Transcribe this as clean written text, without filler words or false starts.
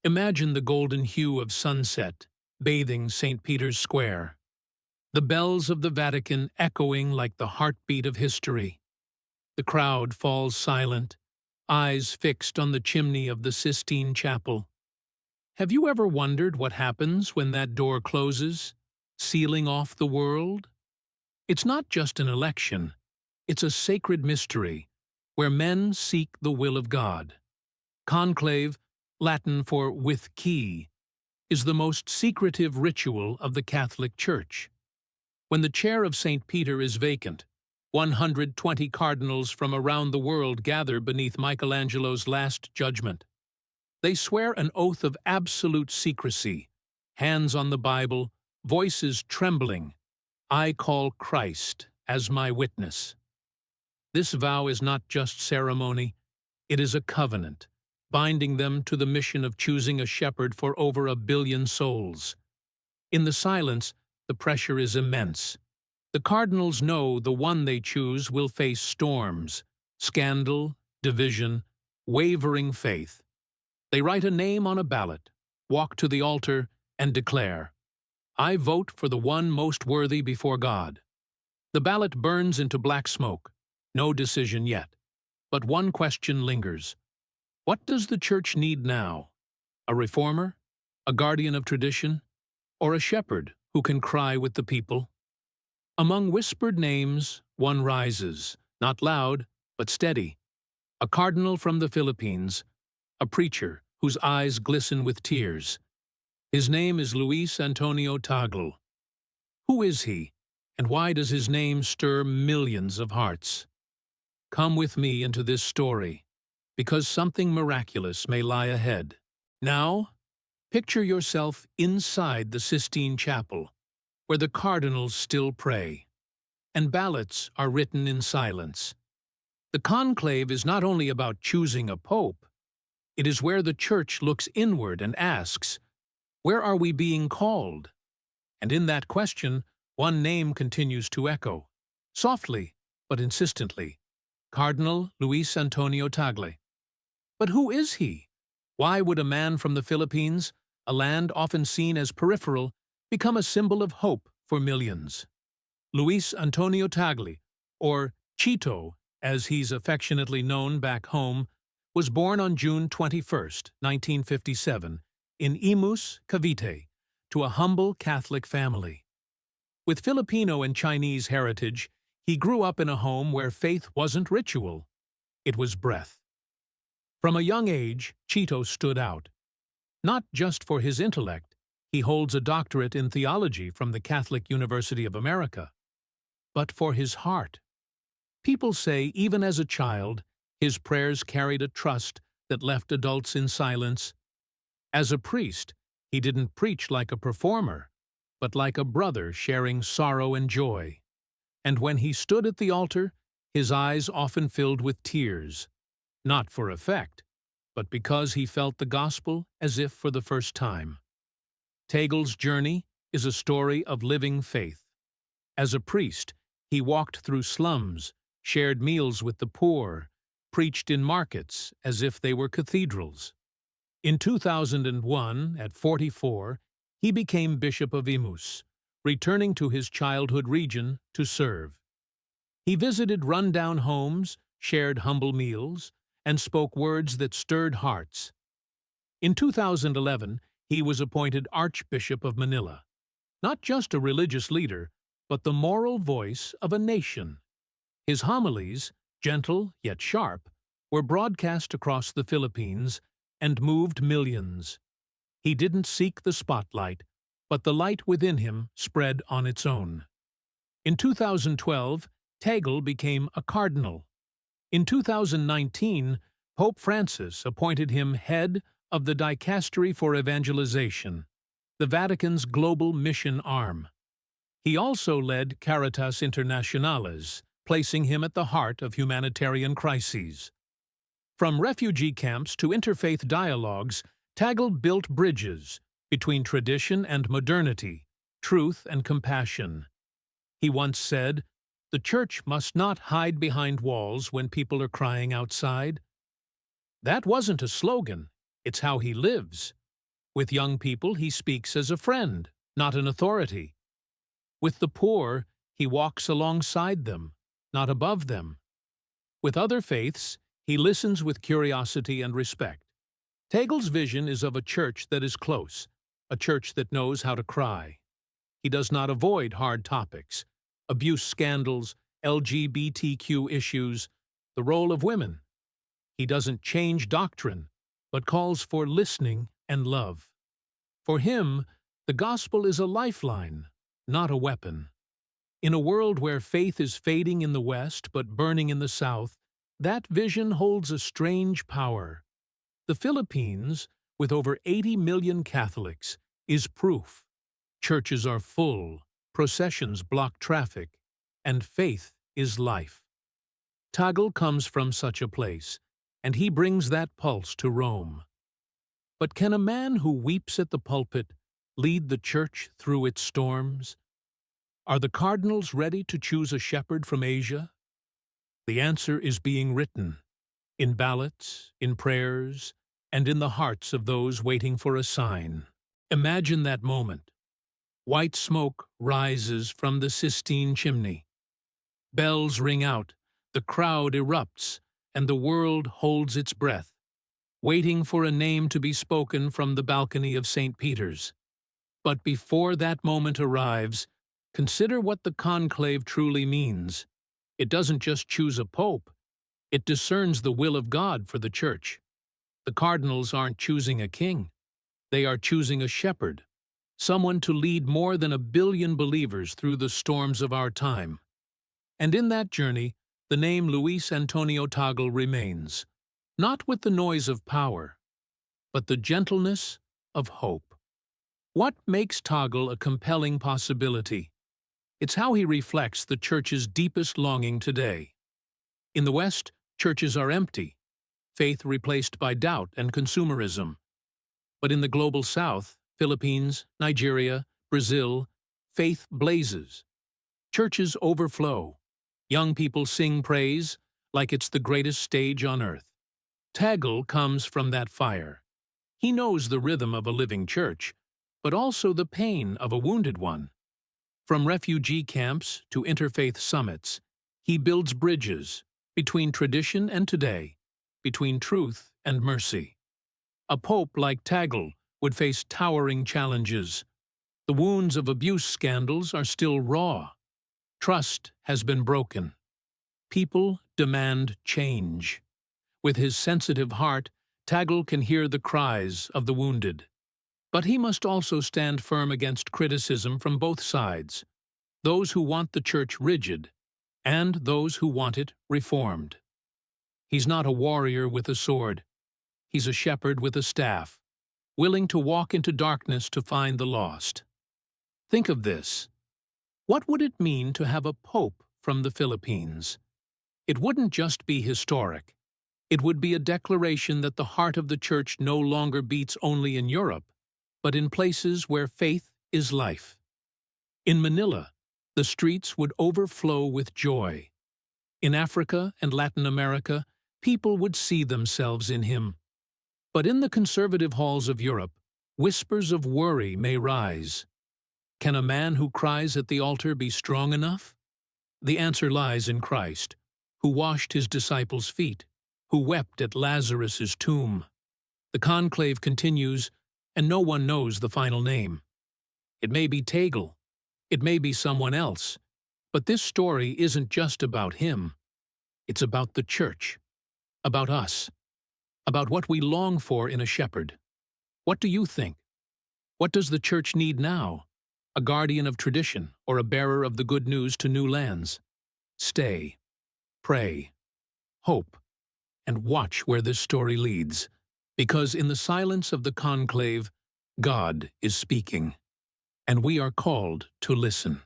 Imagine the golden hue of sunset bathing St. Peter's Square, the bells of the Vatican echoing like the heartbeat of history. The crowd falls silent, eyes fixed on the chimney of the Sistine Chapel. Have you ever wondered what happens when that door closes, sealing off the world? It's not just an election, it's a sacred mystery where men seek the will of God. Conclave, Latin for with key, is the most secretive ritual of the Catholic Church. When the chair of St. Peter is vacant, 120 cardinals from around the world gather beneath Michelangelo's Last Judgment. They swear an oath of absolute secrecy, hands on the Bible, voices trembling. I call Christ as my witness. This vow is not just ceremony, it is a covenant, binding them to the mission of choosing a shepherd for over 1 billion souls. In the silence, the pressure is immense. The cardinals know the one they choose will face storms, scandal, division, wavering faith. They write a name on a ballot, walk to the altar, and declare, I vote for the one most worthy before God. The ballot burns into black smoke, no decision yet. But one question lingers. What does the Church need now? A reformer? A guardian of tradition? Or a shepherd who can cry with the people? Among whispered names, one rises, not loud, but steady. A cardinal from the Philippines, a preacher whose eyes glisten with tears. His name is Luis Antonio Tagle. Who is he, and why does his name stir millions of hearts? Come with me into this story, because something miraculous may lie ahead. Now, picture yourself inside the Sistine Chapel, where the cardinals still pray, and ballots are written in silence. The conclave is not only about choosing a pope, it is where the Church looks inward and asks, where are we being called? And in that question, one name continues to echo, softly but insistently, Cardinal Luis Antonio Tagle. But who is he? Why would a man from the Philippines, a land often seen as peripheral, become a symbol of hope for millions? Luis Antonio Tagle, or Chito, as he's affectionately known back home, was born on June 21, 1957, in Imus, Cavite, to a humble Catholic family. With Filipino and Chinese heritage, he grew up in a home where faith wasn't ritual, it was breath. From a young age, Chito stood out. Not just for his intellect, he holds a doctorate in theology from the Catholic University of America, but for his heart. People say even as a child, his prayers carried a trust that left adults in silence. As a priest, he didn't preach like a performer, but like a brother sharing sorrow and joy. And when he stood at the altar, his eyes often filled with tears, not for effect, but because he felt the gospel as if for the first time. Tagle's journey is a story of living faith. As a priest, he walked through slums, shared meals with the poor, preached in markets as if they were cathedrals. In 2001, at 44, he became Bishop of Imus, returning to his childhood region to serve. He visited rundown homes, shared humble meals, and spoke words that stirred hearts. In 2011, he was appointed Archbishop of Manila, not just a religious leader, but the moral voice of a nation. His homilies, gentle yet sharp, were broadcast across the Philippines and moved millions. He didn't seek the spotlight, but the light within him spread on its own. In 2012, Tagle became a cardinal. In 2019, Pope Francis appointed him head of the Dicastery for Evangelization, the Vatican's global mission arm. He also led Caritas Internationales, placing him at the heart of humanitarian crises. From refugee camps to interfaith dialogues, Tagle built bridges between tradition and modernity, truth and compassion. He once said, "The Church must not hide behind walls when people are crying outside." That wasn't a slogan, it's how he lives. With young people, he speaks as a friend, not an authority. With the poor, he walks alongside them, not above them. With other faiths, he listens with curiosity and respect. Tegel's vision is of a church that is close, a church that knows how to cry. He does not avoid hard topics, abuse scandals, LGBTQ issues, the role of women. He doesn't change doctrine, but calls for listening and love. For him, the gospel is a lifeline, not a weapon. In a world where faith is fading in the West but burning in the South, that vision holds a strange power. The Philippines, with over 80 million Catholics, is proof. Churches are full, processions block traffic, and faith is life. Tagle comes from such a place, and he brings that pulse to Rome. But can a man who weeps at the pulpit lead the church through its storms? Are the cardinals ready to choose a shepherd from Asia? The answer is being written, in ballots, in prayers, and in the hearts of those waiting for a sign. Imagine that moment. White smoke rises from the Sistine chimney. Bells ring out, the crowd erupts, and the world holds its breath, waiting for a name to be spoken from the balcony of St. Peter's. But before that moment arrives, consider what the conclave truly means. It doesn't just choose a pope, it discerns the will of God for the church. The cardinals aren't choosing a king. They are choosing a shepherd, someone to lead more than 1 billion believers through the storms of our time. And in that journey, the name Luis Antonio Tagle remains, not with the noise of power, but the gentleness of hope. What makes Tagle a compelling possibility? It's how he reflects the church's deepest longing today. In the West, churches are empty, faith replaced by doubt and consumerism. But in the global South, Philippines, Nigeria, Brazil, faith blazes. Churches overflow. Young people sing praise like it's the greatest stage on earth. Tagle comes from that fire. He knows the rhythm of a living church, but also the pain of a wounded one. From refugee camps to interfaith summits, he builds bridges between tradition and today, between truth and mercy. A pope like Tagle would face towering challenges. The wounds of abuse scandals are still raw. Trust has been broken. People demand change. With his sensitive heart, Tagle can hear the cries of the wounded. But he must also stand firm against criticism from both sides, those who want the church rigid and those who want it reformed. He's not a warrior with a sword. He's a shepherd with a staff, willing to walk into darkness to find the lost. Think of this. What would it mean to have a pope from the Philippines? It wouldn't just be historic. It would be a declaration that the heart of the church no longer beats only in Europe, but in places where faith is life. In Manila, the streets would overflow with joy. In Africa and Latin America, people would see themselves in him. But in the conservative halls of Europe, whispers of worry may rise. Can a man who cries at the altar be strong enough? The answer lies in Christ, who washed his disciples' feet, who wept at Lazarus' tomb. The conclave continues, and no one knows the final name. It may be Tagle, it may be someone else, but this story isn't just about him. It's about the church, about us, about what we long for in a shepherd. What do you think? What does the church need now? A guardian of tradition or a bearer of the good news to new lands? Stay, pray, hope, and watch where this story leads, because in the silence of the conclave, God is speaking, and we are called to listen.